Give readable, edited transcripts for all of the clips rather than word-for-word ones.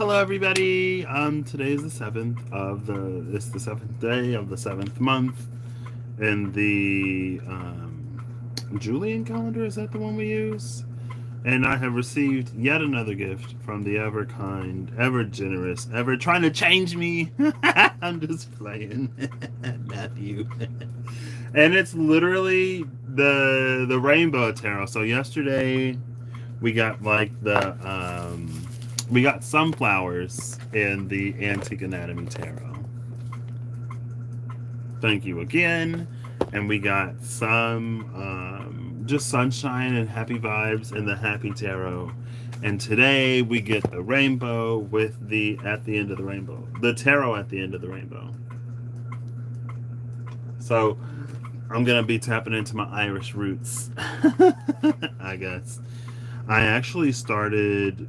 Hello, everybody. Today is the it's the seventh day of the seventh month in the Julian calendar. Is that the one we use? And I have received yet another gift from the ever kind, ever generous, ever trying to change me. I'm just playing, Matthew. And it's literally the rainbow tarot. So yesterday we got we got sunflowers in the Antique Anatomy Tarot. Thank you again. And we got some just sunshine and happy vibes in the Happy Tarot. And today we get the rainbow with the at the end of the rainbow. The tarot at the end of the rainbow. So I'm gonna be tapping into my Irish roots. I guess. I actually started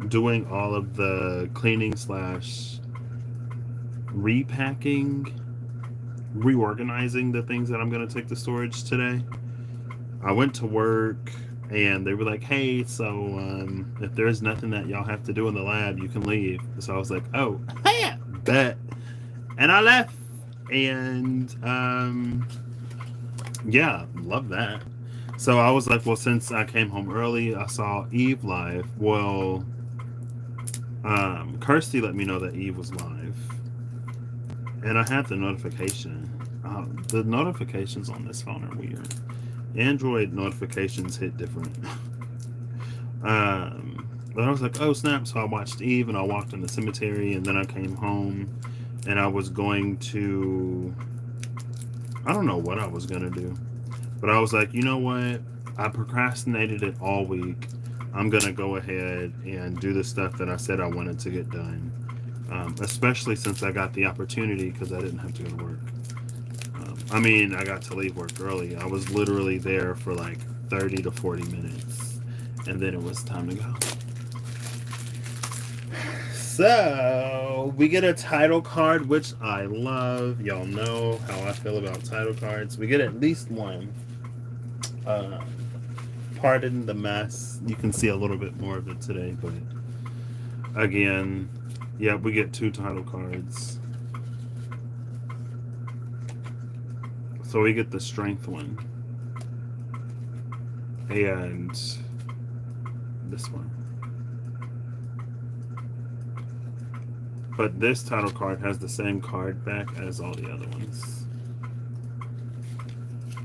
doing all of the cleaning slash repacking, reorganizing the things that I'm going to take to storage today. I went to work and they were like, hey, so if there's nothing that y'all have to do in the lab, you can leave. So I was like, oh, yeah, bet. And I left. And yeah, love that. So I was like, well, since I came home early, I saw Eve live. Well, Kirsty let me know that Eve was live, and I had the notification. The notifications on this phone are weird. Android notifications hit different. But I was like, oh snap! So I watched Eve, and I walked in the cemetery, and then I came home, and I was going to. I don't know what I was gonna do, but I was like, you know what? I procrastinated it all week. I'm gonna go ahead and do the stuff that I said I wanted to get done, especially since I got the opportunity because I didn't have to go to work. I mean, I got to leave work early. I was literally there for like 30 to 40 minutes, and then it was time to go. So we get a title card, which I love. Y'all know how I feel about title cards. We get at least one. Pardon the mess. You can see a little bit more of it today, but again, yeah, we get two title cards. So we get the strength one and this one. But this title card has the same card back as all the other ones.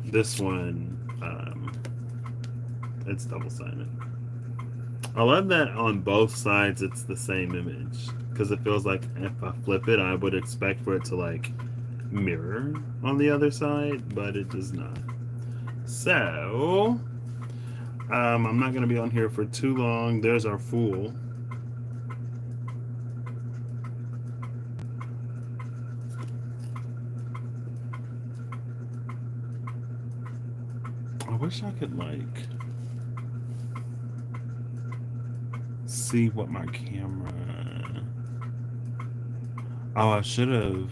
This one, it's double-sided. I love that on both sides it's the same image, because it feels like if I flip it, I would expect for it to like mirror on the other side, but it does not. So, I'm not going to be on here for too long. There's our Fool. I wish I could like see what my camera. Oh, I should have.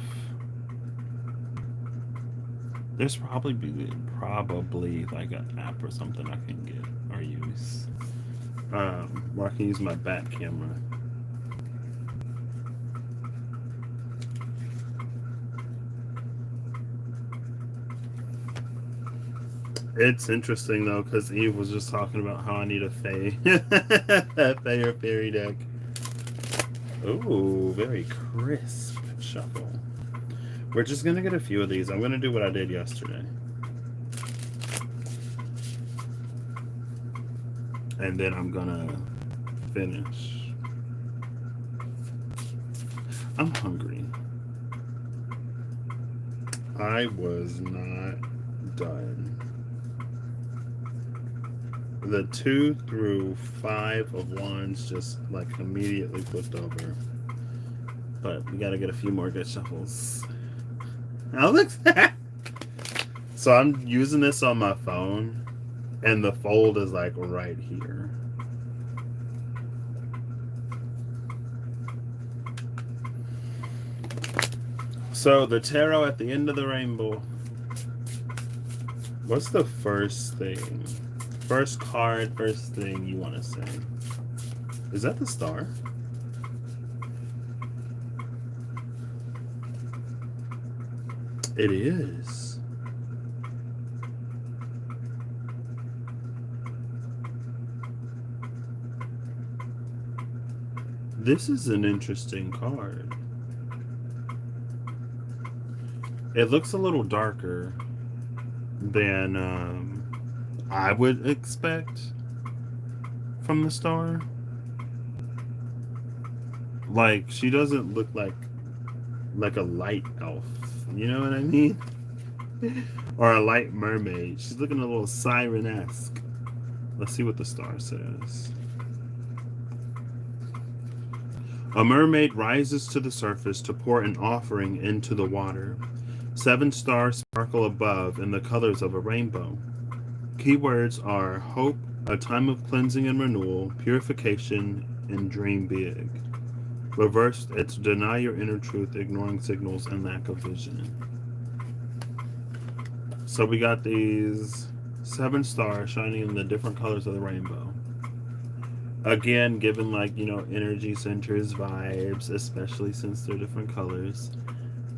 There's probably like an app or something I can get or use. Where I can use my back camera. It's interesting though, because Eve was just talking about how I need a Fae, a Fae or Fairy deck. Ooh, very crisp shuffle. We're just gonna get a few of these. I'm gonna do what I did yesterday, and then I'm gonna finish. I'm hungry. I was not done. The 2 through 5 of wands just like immediately flipped over. But we gotta get a few more good shuffles. Alex? So I'm using this on my phone, and the fold is like right here. So the tarot at the end of the rainbow. What's the first thing? First card, first thing you want to say? Is that the star? It is. This is an interesting card. It looks a little darker than I would expect from the star. Like, she doesn't look like a light elf. You know what I mean? Or a light mermaid. She's looking a little siren-esque. Let's see what the star says. A mermaid rises to the surface to pour an offering into the water. 7 stars sparkle above in the colors of a rainbow. Keywords are hope, a time of cleansing and renewal, purification, and dream big. Reversed, it's deny your inner truth, ignoring signals, and lack of vision. So we got these 7 stars shining in the different colors of the rainbow. Again, given energy centers vibes, especially since they're different colors.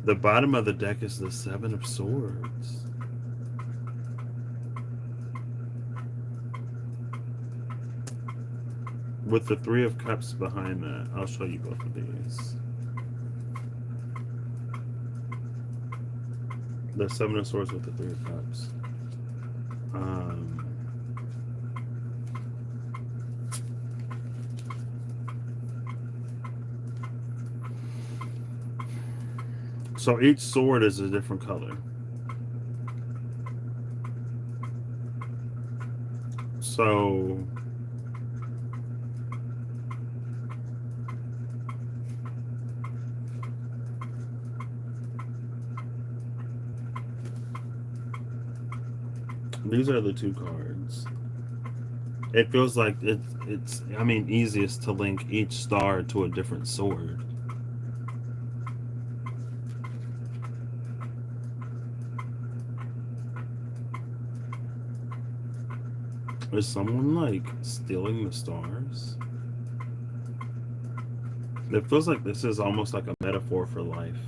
The bottom of the deck is the 7 of Swords. With the 3 of Cups behind that. I'll show you both of these. The 7 of Swords with the 3 of Cups. So each sword is a different color. So these are the 2 cards. It feels like it's easiest to link each star to a different sword. Is someone stealing the stars? It feels like this is almost like a metaphor for life.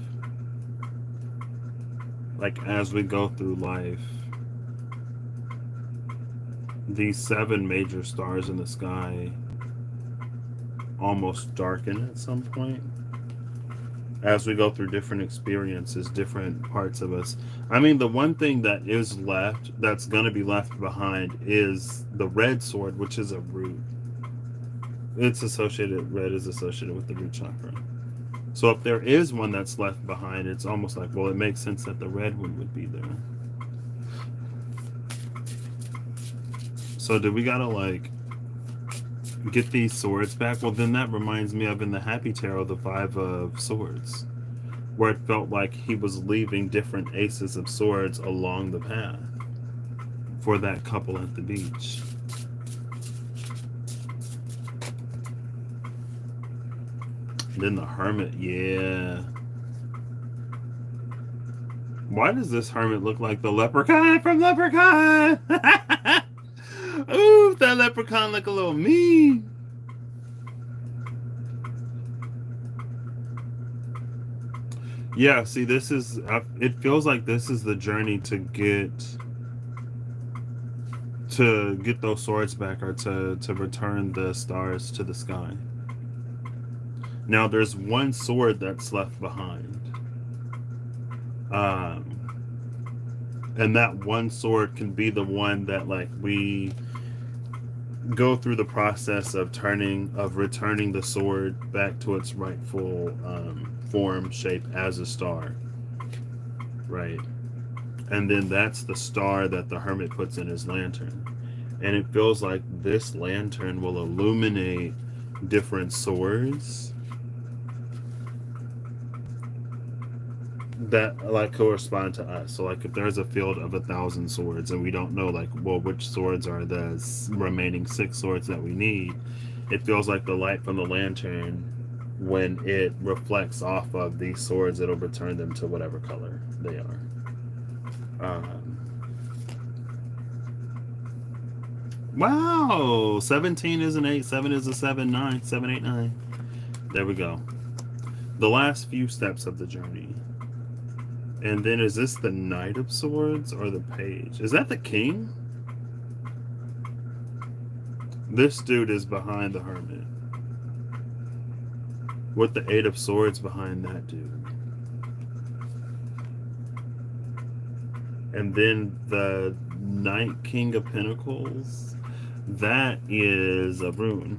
Like, as we go through life, these 7 major stars in the sky almost darken at some point. As we go through different experiences, different parts of us. The one thing that is left, that's going to be left behind, is the red sword, which is a root. Red is associated with the root chakra. So if there is one that's left behind, it's almost like, well, it makes sense that the red one would be there. So do we gotta get these swords back? Well, then that reminds me of, in the Happy Tarot, the 5 of Swords, where it felt like he was leaving different aces of swords along the path for that couple at the beach. And then the Hermit, yeah. Why does this Hermit look like the leprechaun from Leprechaun? Ooh, that leprechaun look a little mean. Yeah, see, this is, it feels like this is the journey to get those swords back, or to return the stars to the sky. Now, there's 1 sword that's left behind. And that 1 sword can be the one that we go through the process of returning the sword back to its rightful form, shape as a star, right? And then that's the star that the Hermit puts in his lantern. And it feels like this lantern will illuminate different swords that correspond to us. So if there's a field of 1,000 swords and we don't know which swords are the remaining 6 swords that we need, it feels like the light from the lantern, when it reflects off of these swords, it'll return them to whatever color they are. Wow, 17 is an 8, 7 is a 7, 9, 7, 8, 9. There we go. The last few steps of the journey. And then is this the Knight of Swords or the Page? Is that the King? This dude is behind the Hermit. With the Eight of Swords behind that dude. And then the Knight King of Pentacles. That is a rune.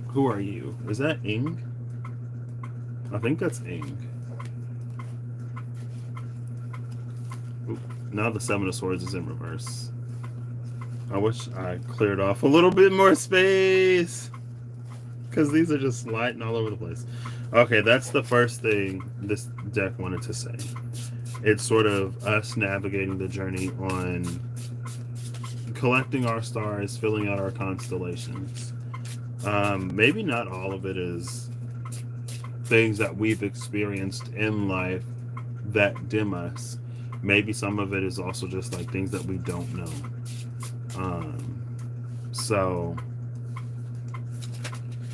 Who are you? Is that Ing? I think that's Ing. Ooh, now the Seven of Swords is in reverse. I wish I cleared off a little bit more space, because these are just sliding all over the place. Okay, that's the first thing this deck wanted to say. It's sort of us navigating the journey on collecting our stars, filling out our constellations. Maybe not all of it is things that we've experienced in life that dim us. Maybe some of it is also just like things that we don't know. So,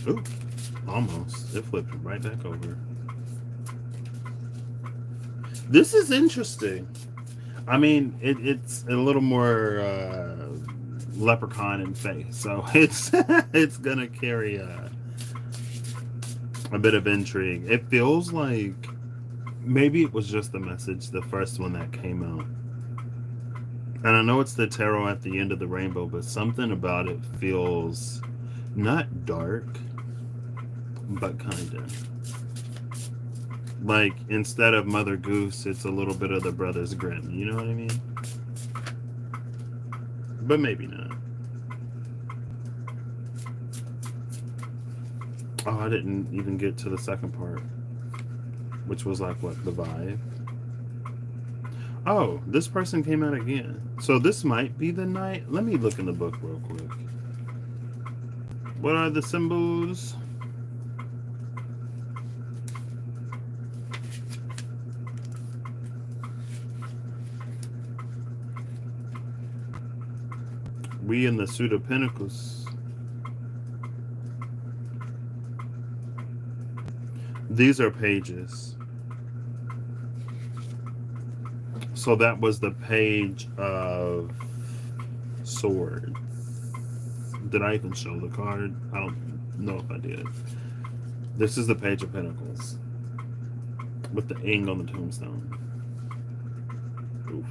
ooh, almost. It flipped right back over. This is interesting. I mean, it's a little more leprechaun in face, so it's it's gonna carry a bit of intrigue. It feels like maybe it was just the message, the first one that came out. And I know it's the tarot at the end of the rainbow, but something about it feels not dark, but kind of. Like, instead of Mother Goose, it's a little bit of the Brothers Grimm. You know what I mean? But maybe not. Oh, I didn't even get to the second part, which was like, what, the vibe? Oh, this person came out again. So this might be the Knight. Let me look in the book real quick. What are the symbols? We in the Suit of Pentacles. These are pages. So that was the Page of Swords. Did I even show the card? I don't know if I did. This is the Page of Pentacles with the Ing on the tombstone. Oof.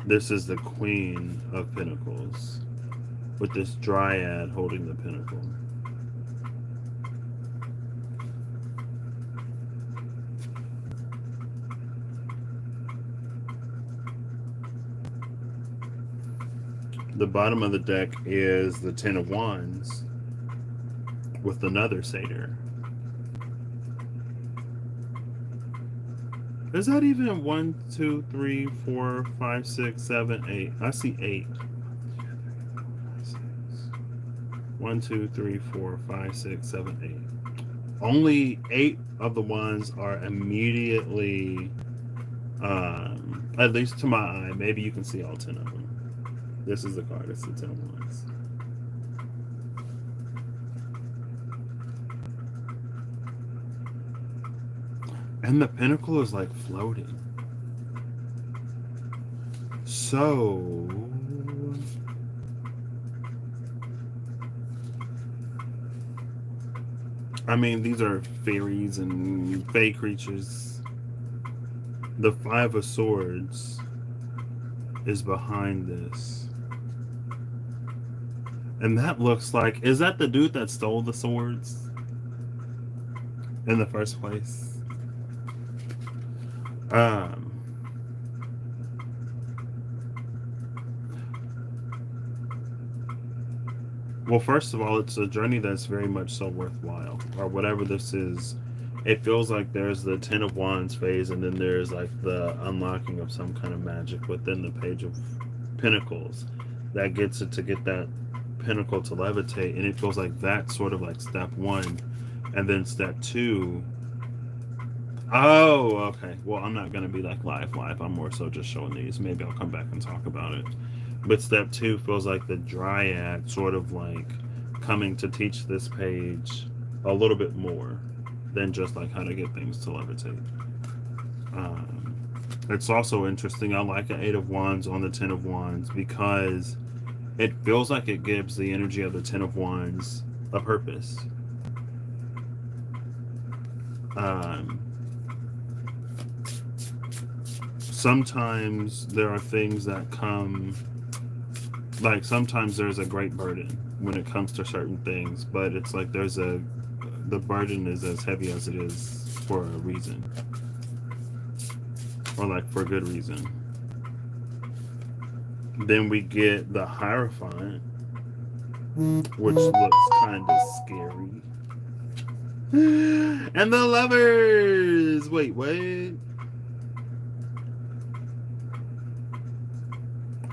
This is the Queen of Pentacles with this Dryad holding the pentacle. The bottom of the deck is the Ten of Wands with another satyr. Is that even 1, 2, 3, 4, 5, 6, 7, 8? I see 8. 1, 2, 3, 4, 5, 6, 7, 8. Only 8 of the ones are immediately, at least to my eye. Maybe you can see all 10 of them. This is the card. It's the 10 of Wands. And the pentacle is like floating. So, I mean, these are fairies and fae creatures. The Five of Swords is behind this. And that looks like, is that the dude that stole the swords in the first place? Well, first of all, it's a journey that's very much so worthwhile, or whatever this is. It feels like there's the Ten of Wands phase, and then there's like the unlocking of some kind of magic within the Page of Pentacles that gets it to get that pentacle to levitate, and it feels like that's sort of like step one. And then step two, Oh, okay. Well, I'm not gonna be like live. I'm more so just showing these. Maybe I'll come back and talk about it. But step two feels like the dryad sort of like coming to teach this page a little bit more than just like how to get things to levitate. Um, it's also interesting. I like an Eight of Wands on the Ten of Wands because it feels like it gives the energy of the Ten of Wands a purpose. Um, Sometimes there are things that come, like sometimes there's a great burden when it comes to certain things, but it's like the burden is as heavy as it is for a reason, or like for a good reason. Then we get the Hierophant, which looks kind of scary. And the Lovers! Wait, what?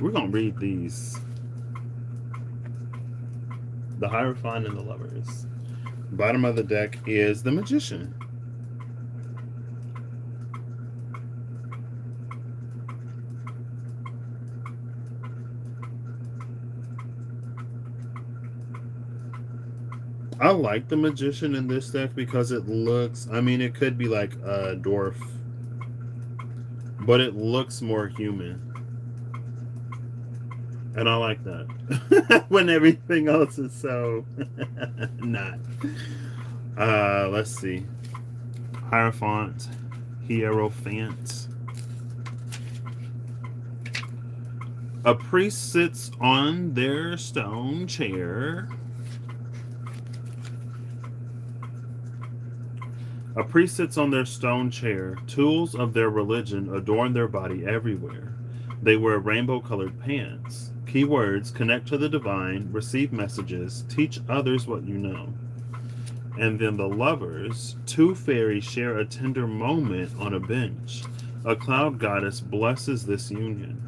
We're gonna read these. The Hierophant and the Lovers. Bottom of the deck is the Magician. I like the Magician in this deck because it looks, I mean, it could be like a dwarf, but it looks more human. And I like that. When everything else is so not. Let's see. Hierophant, Hierophant. A priest sits on their stone chair. A priest sits on their stone chair. Tools of their religion adorn their body everywhere. They wear rainbow-colored pants. Keywords: connect to the divine, receive messages, teach others what you know. And then the Lovers. Two fairies share a tender moment on a bench. A cloud goddess blesses this union.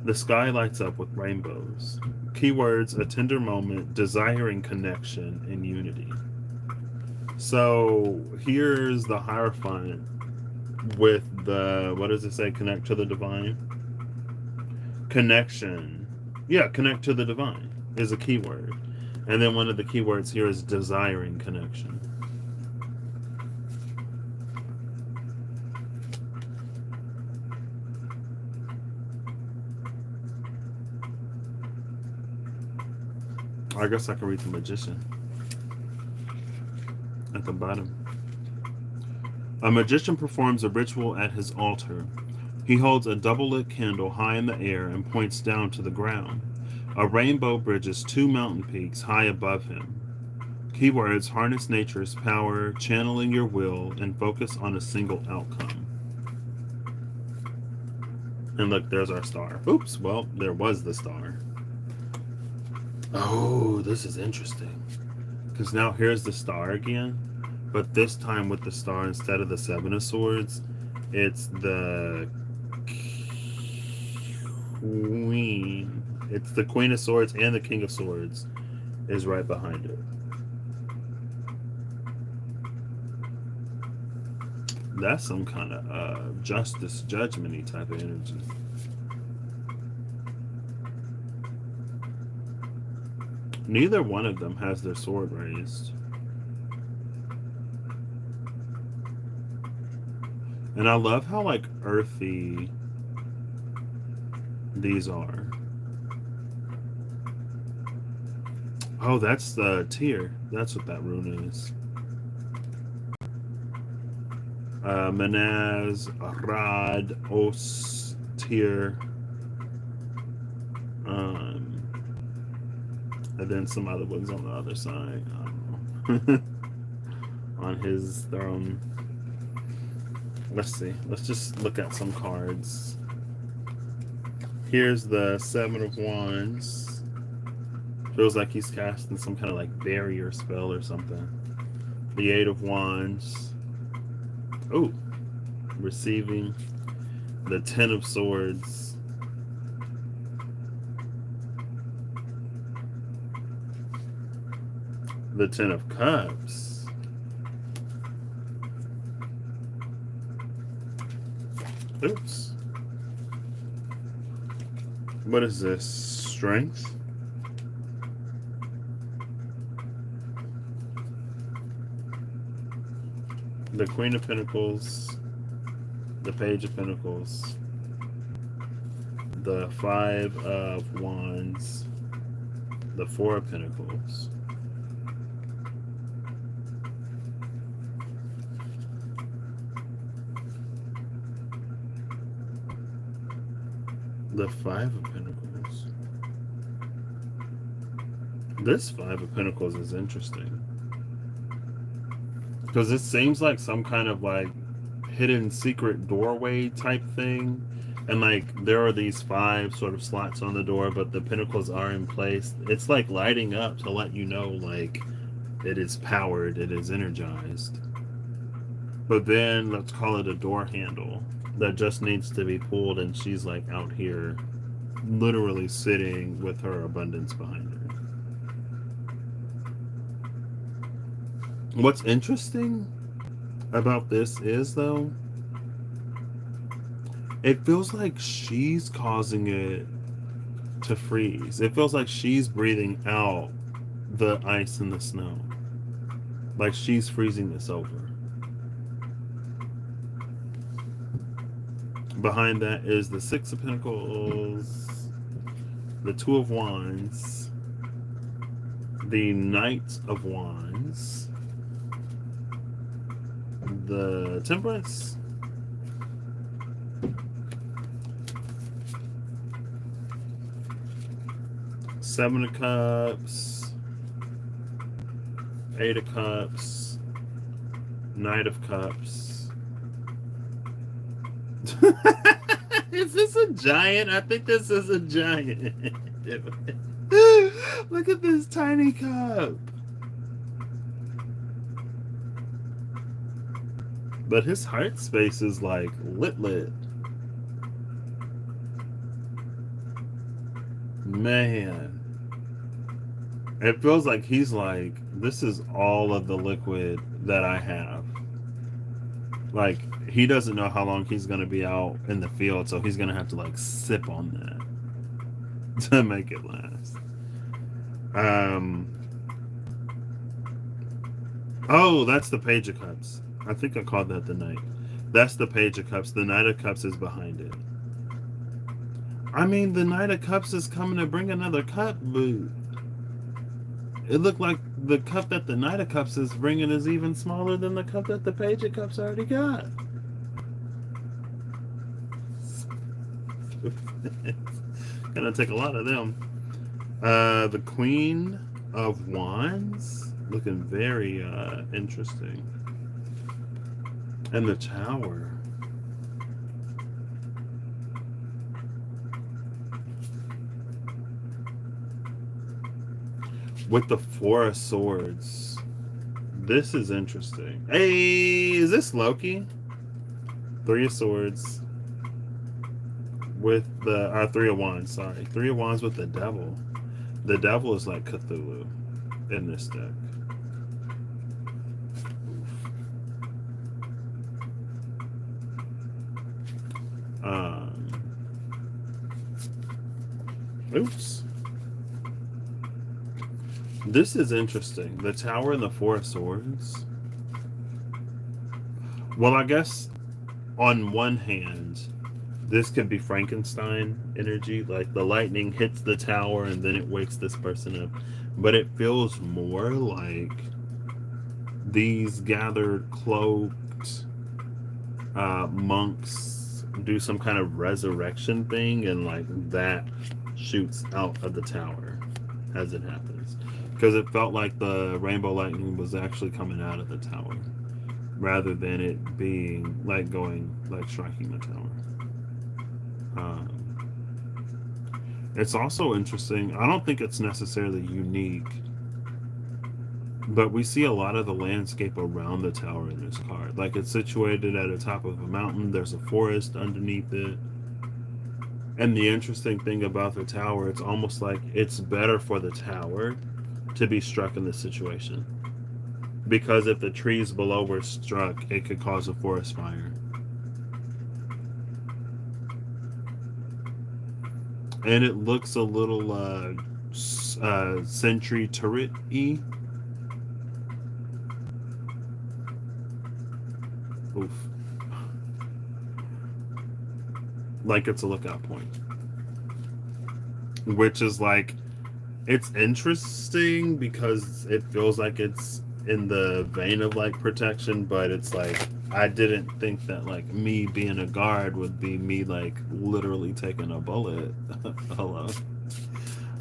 The sky lights up with rainbows. Keywords: a tender moment, desiring connection and unity. So here's the Hierophant with the, what does it say? Connect to the divine? Connection. Yeah, connect to the divine is a keyword. And then one of the keywords here is desiring connection. I guess I can read the Magician at the bottom. A magician performs a ritual at his altar. He holds a double-lit candle high in the air and points down to the ground. A rainbow bridges two mountain peaks high above him. Keywords: harness nature's power, channeling your will, and focus on a single outcome. And look, there's our star. Oops, well, there was the star. Oh, this is interesting. Because now here's the star again, but this time with the star instead of the Seven of Swords, it's the Queen. It's the Queen of Swords, and the King of Swords is right behind it. That's some kind of justice, judgment-y type of energy. Neither one of them has their sword raised. And I love how, like, earthy these are. Oh, that's the Tyr. That's what that rune is. Manaz, Rad, Os, Tyr. And then some other ones on the other side. I don't know. On his throne. Let's see. Let's just look at some cards. Here's the Seven of Wands. Feels like he's casting some kind of like barrier spell or something. The Eight of Wands. Oh, receiving. The Ten of Swords. The Ten of Cups. Oops. What is this? Strength? The Queen of Pentacles, the Page of Pentacles, the Five of Wands, the Four of Pentacles, the Five of Pentacles. This Five of Pentacles is interesting. Because it seems like some kind of like hidden secret doorway type thing. And like there are these 5 sort of slots on the door, but the pentacles are in place. It's like lighting up to let you know like it is powered, it is energized. But then let's call it a door handle that just needs to be pulled, and she's like out here literally sitting with her abundance behind her. What's interesting about this is, though, it feels like she's causing it to freeze. It feels like she's breathing out the ice and the snow. Like she's freezing this over. Behind that is the Six of Pentacles, the Two of Wands, the Knight of Wands, the Temperance, Seven of Cups, Eight of Cups, Knight of Cups. Is this a giant? I think this is a giant. Look at this tiny cup. But his heart space is like lit. Man. It feels like he's like, this is all of the liquid that I have. Like, he doesn't know how long he's going to be out in the field, so he's going to have to, like, sip on that to make it last. Oh, that's the Page of Cups. I think I called that the Knight. That's the Page of Cups. The Knight of Cups is behind it. I mean, the Knight of Cups is coming to bring another cup, but it looked like the cup that the Knight of Cups is bringing is even smaller than the cup that the Page of Cups already got. Gonna take a lot of them. The Queen of Wands, looking very interesting. And the Tower. With the Four of Swords. This is interesting. Hey, is this Loki? Three of Swords. With the Three of Wands, sorry. Three of Wands with the Devil. The Devil is like Cthulhu in this deck. Oops. This is interesting. The Tower and the Four of Swords. Well, I guess on one hand, this could be Frankenstein energy. Like the lightning hits the tower and then it wakes this person up. But it feels more like these gathered, cloaked monks do some kind of resurrection thing, and like that shoots out of the tower as it happens. Because it felt like the rainbow lightning was actually coming out of the tower rather than it being like going, like striking the tower. It's also interesting. I don't think it's necessarily unique, but we see a lot of the landscape around the tower in this card. Like it's situated at the top of a mountain. There's a forest underneath it. And the interesting thing about the tower, it's almost like it's better for the tower to be struck in this situation. Because if the trees below were struck, it could cause a forest fire. and it looks a little century turret-y. Oof. Like it's a lookout point. Which is like, it's interesting because it feels like it's in the vein of like protection, but it's like, I didn't think that like me being a guard would be me like literally taking a bullet. Hello.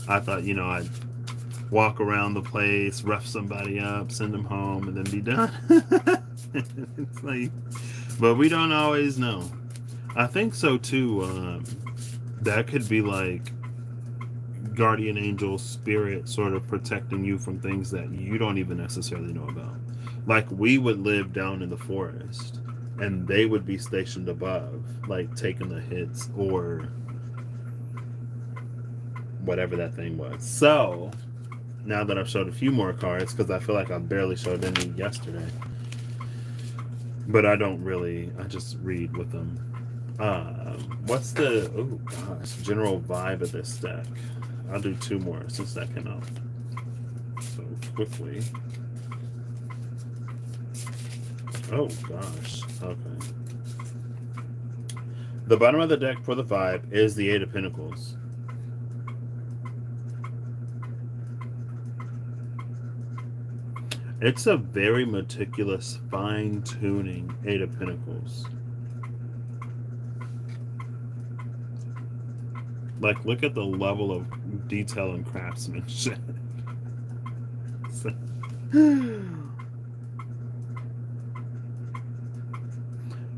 I thought, I'd walk around the place, rough somebody up, send them home, and then be done. It's like, but we don't always know. I think so too. That could be like guardian angel spirit sort of protecting you from things that you don't even necessarily know about. Like we would live down in the forest and they would be stationed above, like taking the hits or whatever that thing was. So now that I've showed a few more cards, because I feel like I barely showed any yesterday, but I don't really, I just read with them. What's the, oh gosh, general vibe of this deck? I'll do two more since that came out so quickly. Oh gosh, okay. The bottom of the deck for the vibe is the Eight of Pentacles. It's a very meticulous, fine-tuning Eight of Pentacles. Like, look at the level of detail and craftsmanship.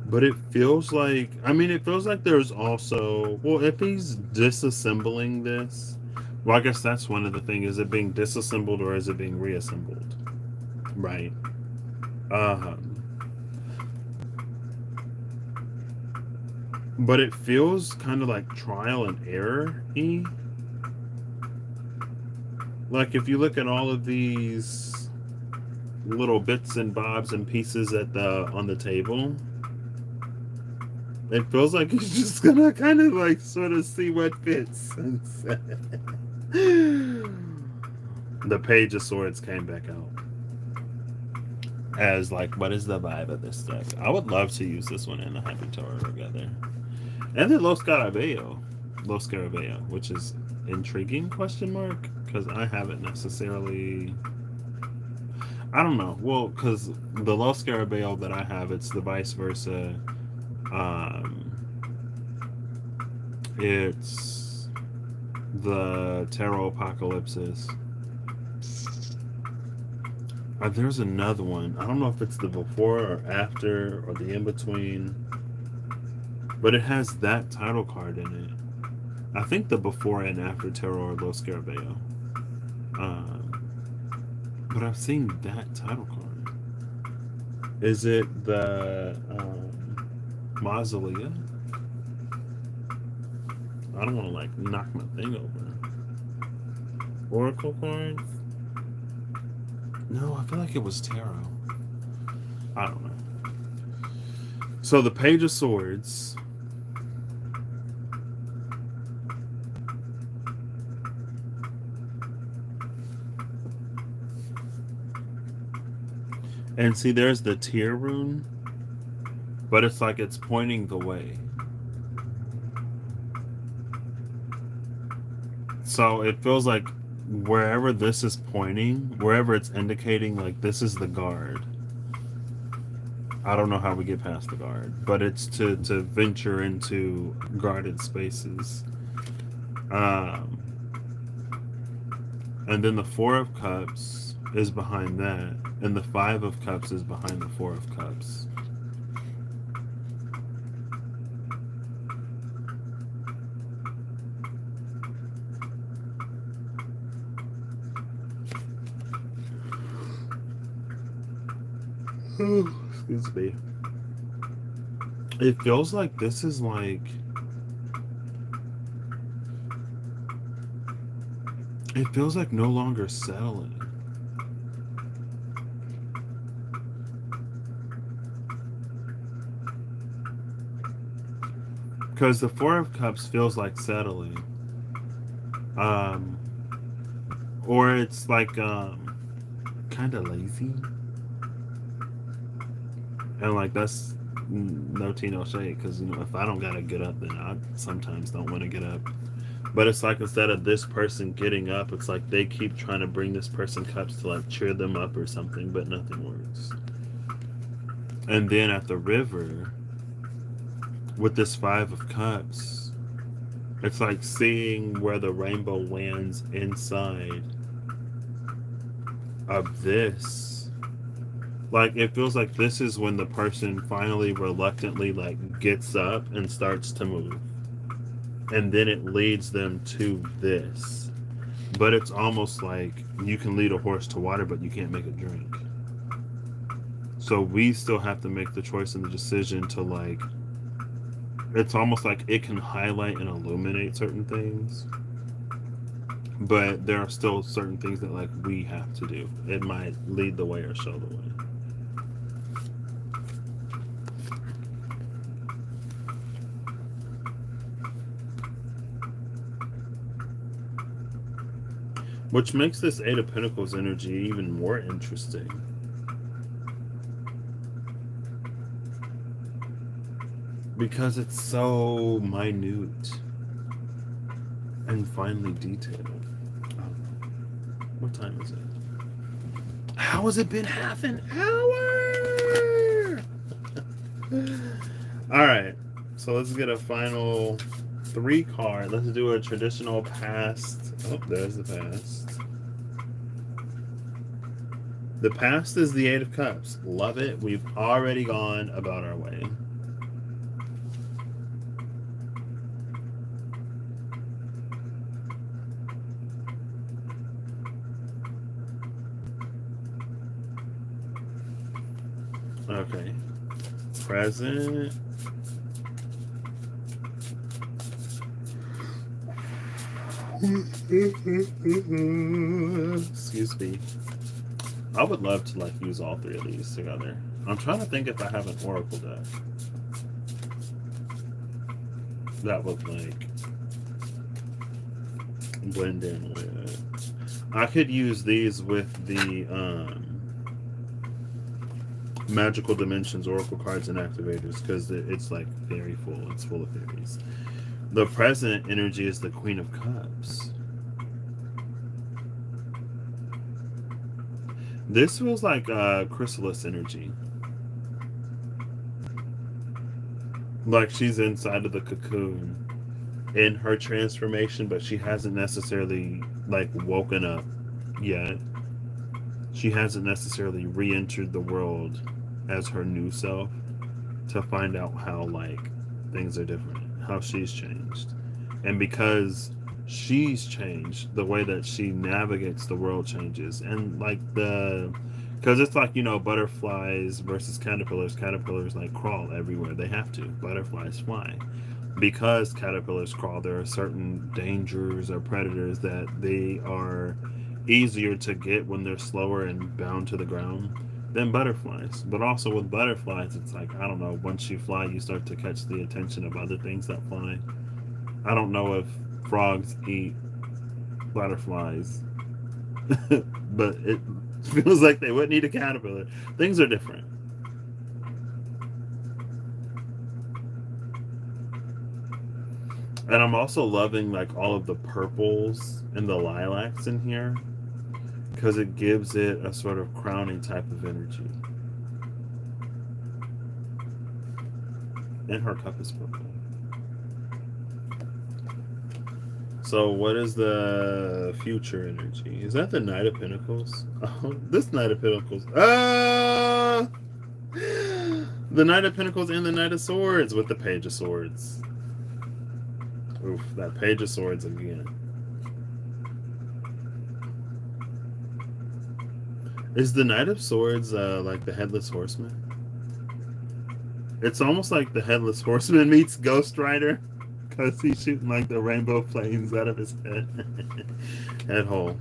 But it feels like, it feels like there's also, well, if he's disassembling this, well, I guess that's one of the things. Is it being disassembled or is it being reassembled? Right. But it feels kind of like trial and error-y. Like if you look at all of these little bits and bobs and pieces on the table, it feels like he's just gonna kind of like sort of see what fits. The Page of Swords came back out as like, what is the vibe of this deck? I would love to use this one in the Happy Tower together. And then Los Scarabeo, which is intriguing, question mark, because I haven't necessarily, I don't know, well, because the Los Scarabeo that I have, it's the vice versa. It's the Tarot Apocalypses. There's another one. I don't know if it's the before or after or the in between, but it has that title card in it. I think the before and after Tarot or Los Scarabeo. But I've seen that title card. Is it the Mausolea? I don't want to like knock my thing over. Oracle cards? No, I feel like it was tarot. I don't know. So the Page of Swords. And see, there's the tear rune, but it's like it's pointing the way. So it feels like wherever this is pointing, wherever it's indicating, like this is the guard. I don't know how we get past the guard, but it's to venture into guarded spaces. And then the Four of Cups is behind that, and the Five of Cups is behind the Four of Cups. Excuse me. It feels like this is like, it feels like no longer settling. Because the Four of Cups feels like settling. Um, or it's like kind of lazy, and like that's no tea no shade, because if I don't gotta get up, then I sometimes don't want to get up. But it's like instead of this person getting up, it's like they keep trying to bring this person cups to like cheer them up or something, but nothing works. And then at the river with this Five of Cups, it's like seeing where the rainbow lands inside of this. Like it feels like this is when the person finally reluctantly like gets up and starts to move. And then it leads them to this. But it's almost like you can lead a horse to water, but you can't make it drink. So we still have to make the choice and the decision to like, it's almost like it can highlight and illuminate certain things, but there are still certain things that like we have to do. It might lead the way or show the way. Which makes this Eight of Pentacles energy even more interesting. Because it's so minute and finely detailed. Oh, what time is it? How has it been half an hour? Alright, so let's get a final 3 card. Let's do a traditional past. Oh, there's the past. The past is the Eight of Cups. Love it. We've already gone about our way. Okay. Present. Excuse me. I would love to like use all 3 of these together. I'm trying to think if I have an oracle deck that would like blend in with. I could use these with the Magical Dimensions oracle cards and activators, because it's like very full. It's full of theories. The present energy is the Queen of Cups. This feels like chrysalis energy. Like she's inside of the cocoon in her transformation, but she hasn't necessarily like woken up yet. She hasn't necessarily re-entered the world as her new self to find out how like things are different, how she's changed. And because she's changed, the way that she navigates the world changes. And like because it's like, butterflies versus caterpillars. Caterpillars like crawl everywhere they have to. Butterflies fly. Because caterpillars crawl, there are certain dangers or predators that they are easier to get when they're slower and bound to the ground than butterflies. But also with butterflies, it's like, I don't know, once you fly, you start to catch the attention of other things that fly. I don't know if frogs eat butterflies, but it feels like they wouldn't eat a caterpillar. Things are different. And I'm also loving like all of the purples and the lilacs in here, because it gives it a sort of crowning type of energy. And her cup is purple. So what is the future energy? Is that the Knight of Pentacles? Oh, this Knight of Pentacles. Ah! The Knight of Pentacles and the Knight of Swords with the Page of Swords. Oof, that Page of Swords again. Is the Knight of Swords like the Headless Horseman? It's almost like the Headless Horseman meets Ghost Rider, because he's shooting like the rainbow flames out of his head hole.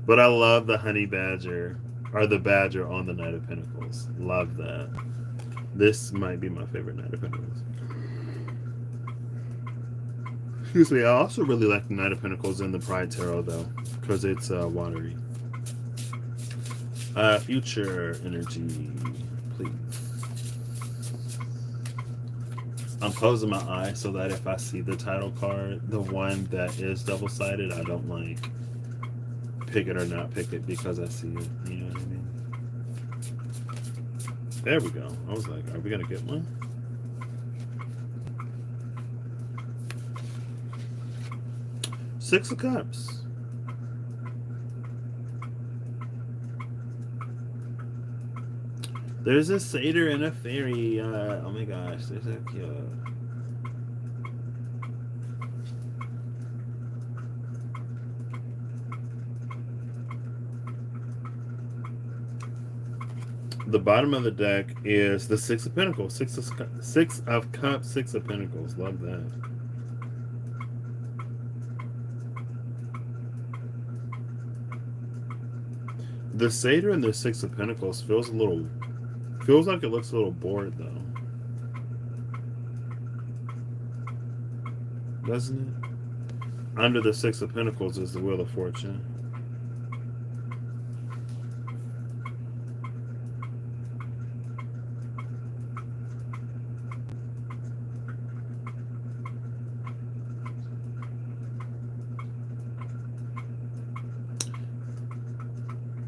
But I love the honey badger, or the badger on the Knight of Pentacles. Love that. This might be my favorite Knight of Pentacles. Excuse me. I also really like the Knight of Pentacles in the Pride Tarot though, because it's watery. Future energy, please. I'm closing my eyes so that if I see the title card, the one that is double-sided, I don't like pick it or not pick it because I see it. You know what I mean? There we go. I was like, are we gonna get one? Six of Cups. There's a satyr and a fairy. Oh my gosh, they're so cute. The bottom of the deck is the Six of Pentacles. Six of Cups, Six of Pentacles. Love that. The satyr and the Six of Pentacles feels like it looks a little bored though. Doesn't it? Under the Six of Pentacles is the Wheel of Fortune.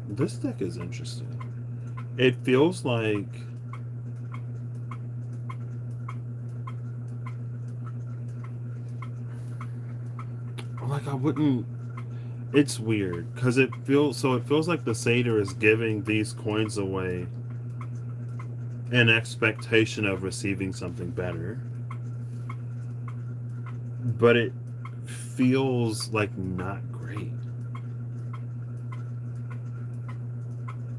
This deck is interesting. It feels like I wouldn't. It's weird because it feels like the satyr is giving these coins away in expectation of receiving something better, but it feels like not great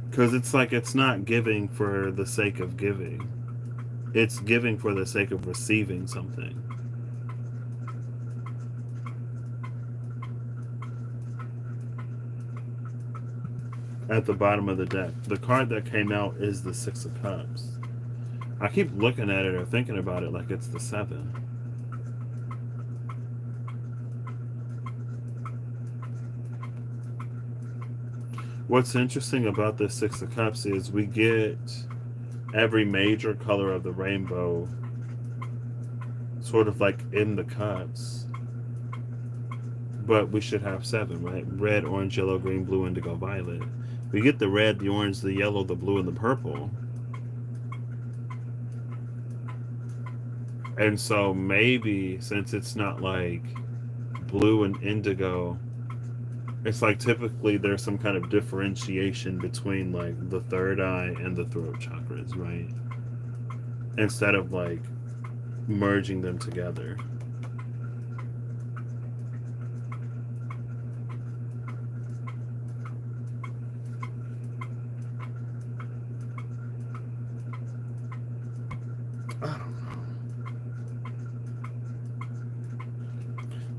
because it's like it's not giving for the sake of giving. It's giving for the sake of receiving something. At the bottom of the deck, the card that came out is the Six of Cups. I keep looking at it or thinking about it like it's the Seven. What's interesting about this Six of Cups is we get every major color of the rainbow sort of like in the cups, but we should have seven, right? Red, orange, yellow, green, blue, indigo, violet. We get the red, the orange, the yellow, the blue, and the purple. And so maybe since it's not like blue and indigo, it's like typically there's some kind of differentiation between like the third eye and the throat chakras, right? Instead of like merging them together. I don't know.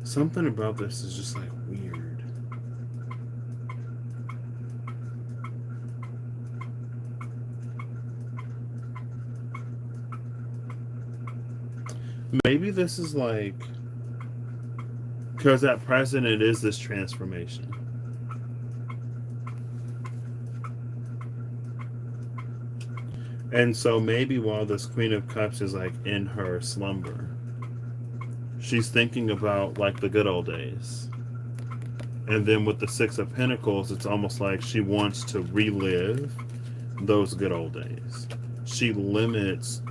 Something about this is just like weird. Maybe this is like because at present it is this transformation. And so maybe while this Queen of Cups is like in her slumber, she's thinking about like the good old days. And then with the Six of Pentacles, it's almost like she wants to relive those good old days. She limits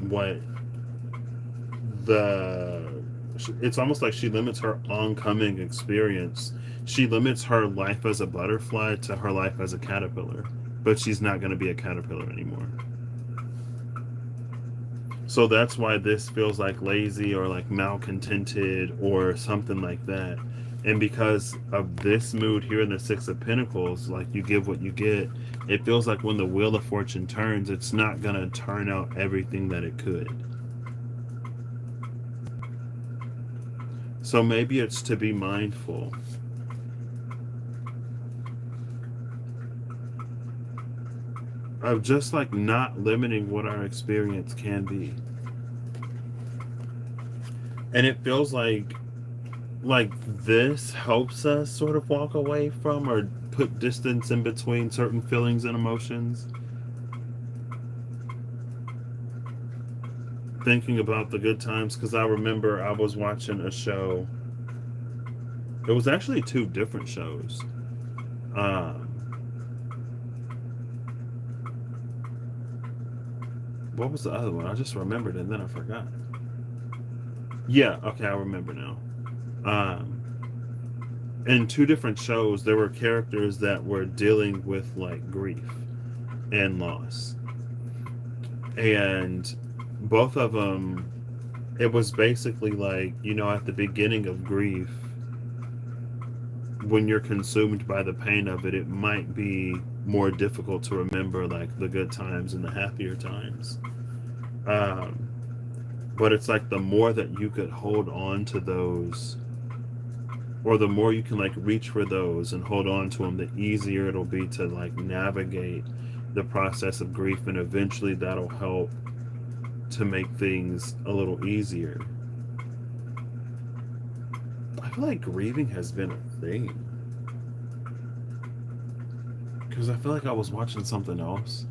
it's almost like she limits her oncoming experience. She limits her life as a butterfly to her life as a caterpillar, but she's not going to be a caterpillar anymore. So that's why this feels like lazy or like malcontented or something like that. And because of this mood here in the Six of Pentacles, like you give what you get, it feels like when the Wheel of Fortune turns, it's not going to turn out everything that it could. So maybe it's to be mindful of just like not limiting what our experience can be. And it feels like like this helps us sort of walk away from or put distance in between certain feelings and emotions. Thinking about the good times, because I remember I was watching a show. It was actually two different shows. Um, what was the other one? I just remembered and then I forgot. Yeah, okay, I remember now. Um, in two different shows, there were characters that were dealing with like grief and loss, and both of them, it was basically like, at the beginning of grief, when you're consumed by the pain of it, it might be more difficult to remember like the good times and the happier times. Um, but it's like the more that you could hold on to those, or the more you can like reach for those and hold on to them, the easier it'll be to like navigate the process of grief, and eventually that'll help to make things a little easier. I feel like grieving has been a thing, because I feel like I was watching something else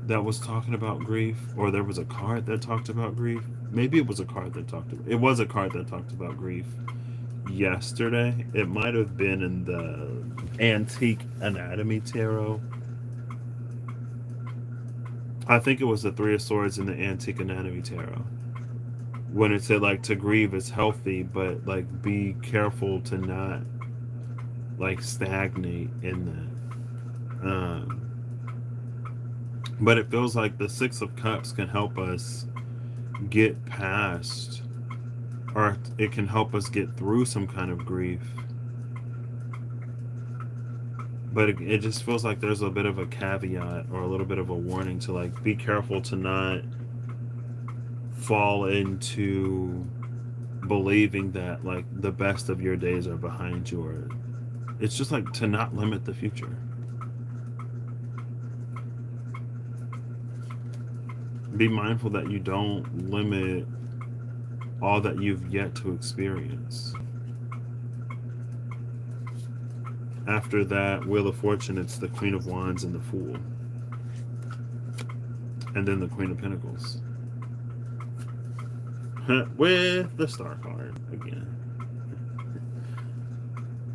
that was talking about grief, or there was a card that talked about grief. Maybe it was a card that talked about, it was a card that talked about grief yesterday. It might have been in the Antique Anatomy Tarot. I think it was the Three of Swords in the Antique Anatomy Tarot. When it said like to grieve is healthy, but like be careful to not like stagnate in that. But it feels like the Six of Cups can help us get past, or it can help us get through some kind of grief. But it just feels like there's a bit of a caveat or a little bit of a warning to like be careful to not fall into believing that like the best of your days are behind you, or it's just like to not limit the future. Be mindful that you don't limit all that you've yet to experience. After that Wheel of Fortune, it's the Queen of Wands and the Fool, and then the Queen of Pentacles with the Star card again.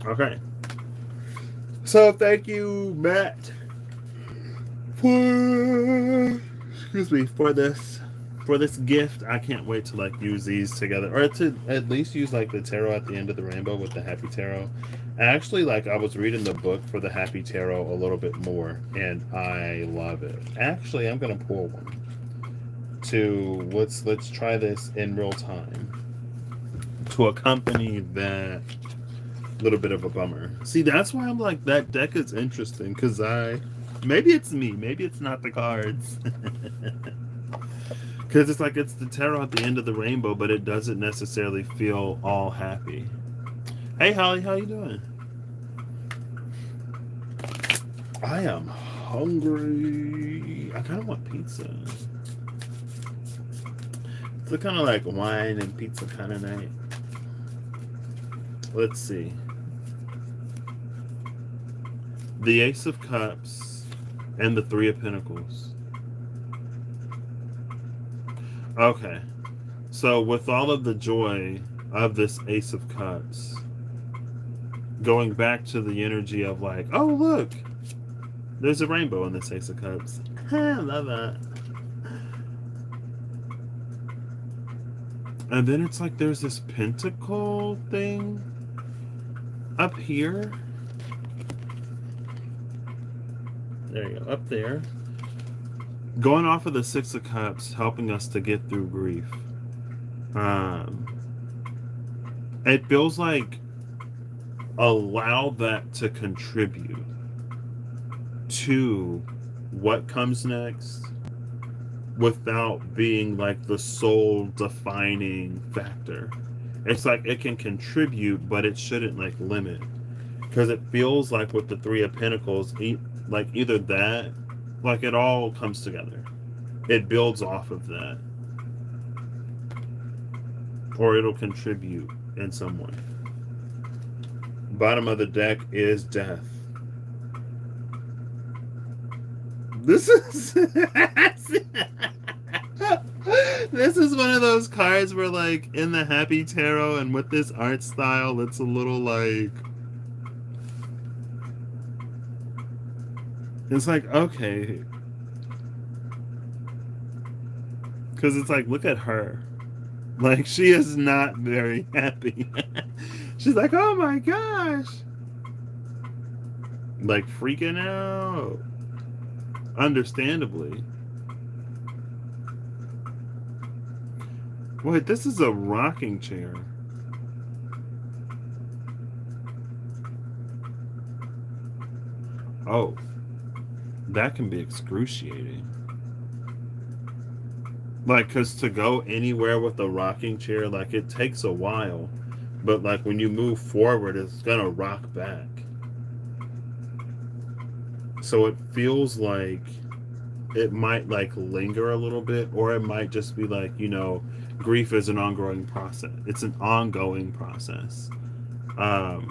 Okay, so thank you, Matt, for this gift. I can't wait to like use these together, or to at least use like the tarot at the end of the rainbow with the Happy Tarot. Actually, like I was reading the book for the Happy Tarot a little bit more, and I love it. Actually, I'm gonna pull one to let's try this in real time to accompany that little bit of a bummer. See, that's why I'm like, that deck is interesting, because maybe it's me, maybe it's not the cards. Because it's like it's the tarot at the end of the rainbow, but it doesn't necessarily feel all happy. Hey Holly, how you doing? I am hungry. I kind of want pizza. It's a kind of like wine and pizza kind of night. Let's see. The Ace of Cups and the Three of Pentacles. Okay. So with all of the joy of this Ace of Cups, going back to the energy of like, oh look, there's a rainbow in this Ace of Cups. I love that. And then it's like there's this pentacle thing up here. There you go, up there. Going off of the Six of Cups, helping us to get through grief. It feels like allow that to contribute to what comes next without being like the sole defining factor. It's like it can contribute, but it shouldn't like limit, because it feels like with the Three of Pentacles, like either that, like it all comes together, it builds off of that, or it'll contribute in some way. Bottom of the deck is death. This is this is one of those cards where, like, in the Happy Tarot and with this art style, it's a little like, it's like, okay, because it's like, look at her, like, she is not very happy. She's like, oh my gosh, like, freaking out, understandably. Wait, this is a rocking chair. Oh, that can be excruciating. Like, because to go anywhere with a rocking chair, like, it takes a while. But, like, when you move forward, it's going to rock back. So it feels like it might, like, linger a little bit, or it might just be like, grief is an ongoing process. It's an ongoing process.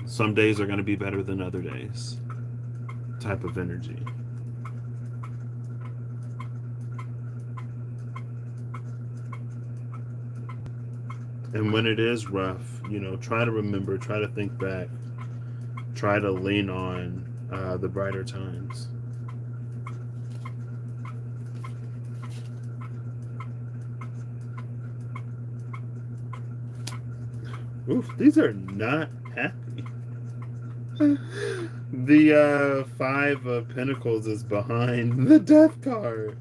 Some days are going to be better than other days, type of energy. And when it is rough, try to remember, try to think back, try to lean on the brighter times. Oof, these are not happy. The Five of Pentacles is behind the Death card.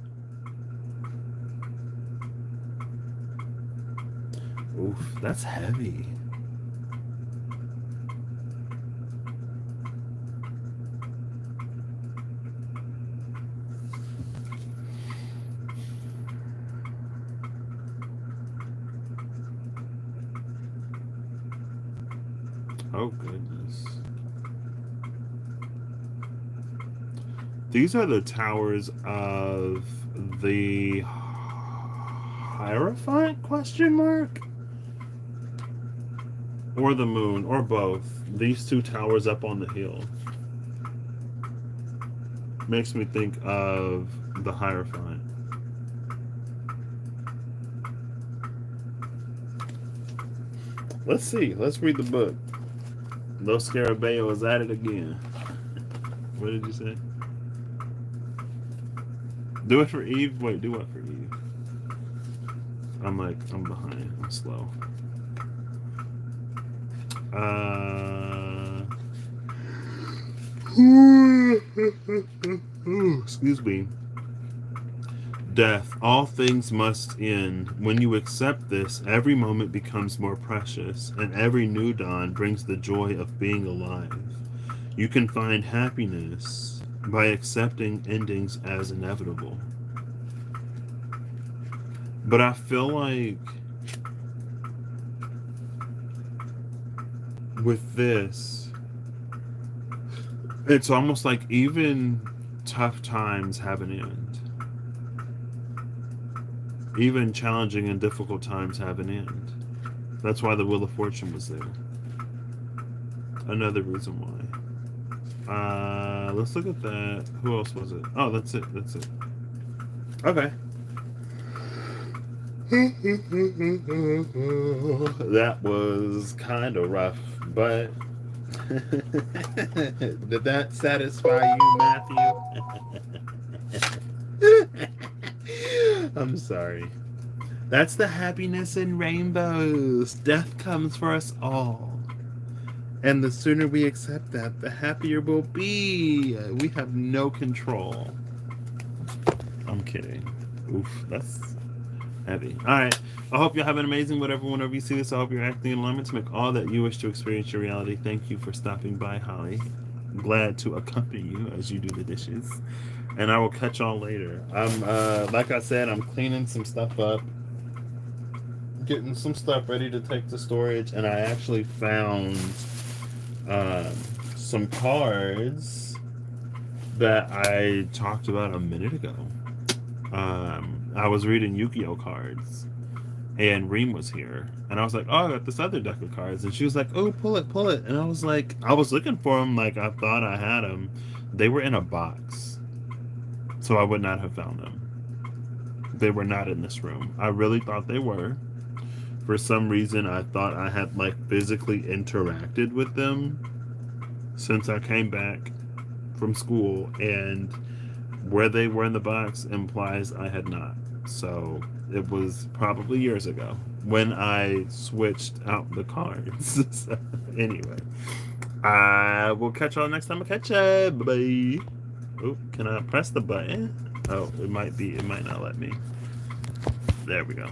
Oof, that's heavy. Oh, goodness. These are the towers of the Hierophant, question mark? Or the moon, or both. These two towers up on the hill. Makes me think of the Hierophant. Let's see. Let's read the book. Los Scarabeo is at it again. What did you say? Do it for Eve? Wait, do what for Eve? I'm behind. I'm slow. Excuse me. Death. All things must end. When you accept this, every moment becomes more precious, and every new dawn brings the joy of being alive. You can find happiness by accepting endings as inevitable. But I feel like with this, it's almost like even tough times have an end. Even challenging and difficult times have an end. That's why the Wheel of Fortune was there. Another reason why. Let's look at that. Who else was it? Oh, that's it. That's it. Okay. That was kind of rough, but did that satisfy you, Matthew? I'm sorry. That's the happiness in rainbows. Death comes for us all. And the sooner we accept that, the happier we'll be. We have no control. I'm kidding. Oof, that's heavy. Alright. I hope you have an amazing whenever you see this. I hope you're acting in alignment to make all that you wish to experience your reality. Thank you for stopping by, Holly. I'm glad to accompany you as you do the dishes. And I will catch y'all later. I'm like I said, I'm cleaning some stuff up, getting some stuff ready to take to storage, and I actually found some cards that I talked about a minute ago. I was reading Yu-Gi-Oh cards, and Reem was here, and I was like, "Oh, I got this other deck of cards," and she was like, "Oh, pull it," and I was like, I was looking for them, like I thought I had them. They were in a box, so I would not have found them. They were not in this room. I really thought they were. For some reason, I thought I had like physically interacted with them since I came back from school, and where they were in the box implies I had not. So it was probably years ago when I switched out the cards. So, anyway, I will catch y'all next time I catch ya. Bye bye. Oh, can I press the button? Oh, it might not let me. There we go.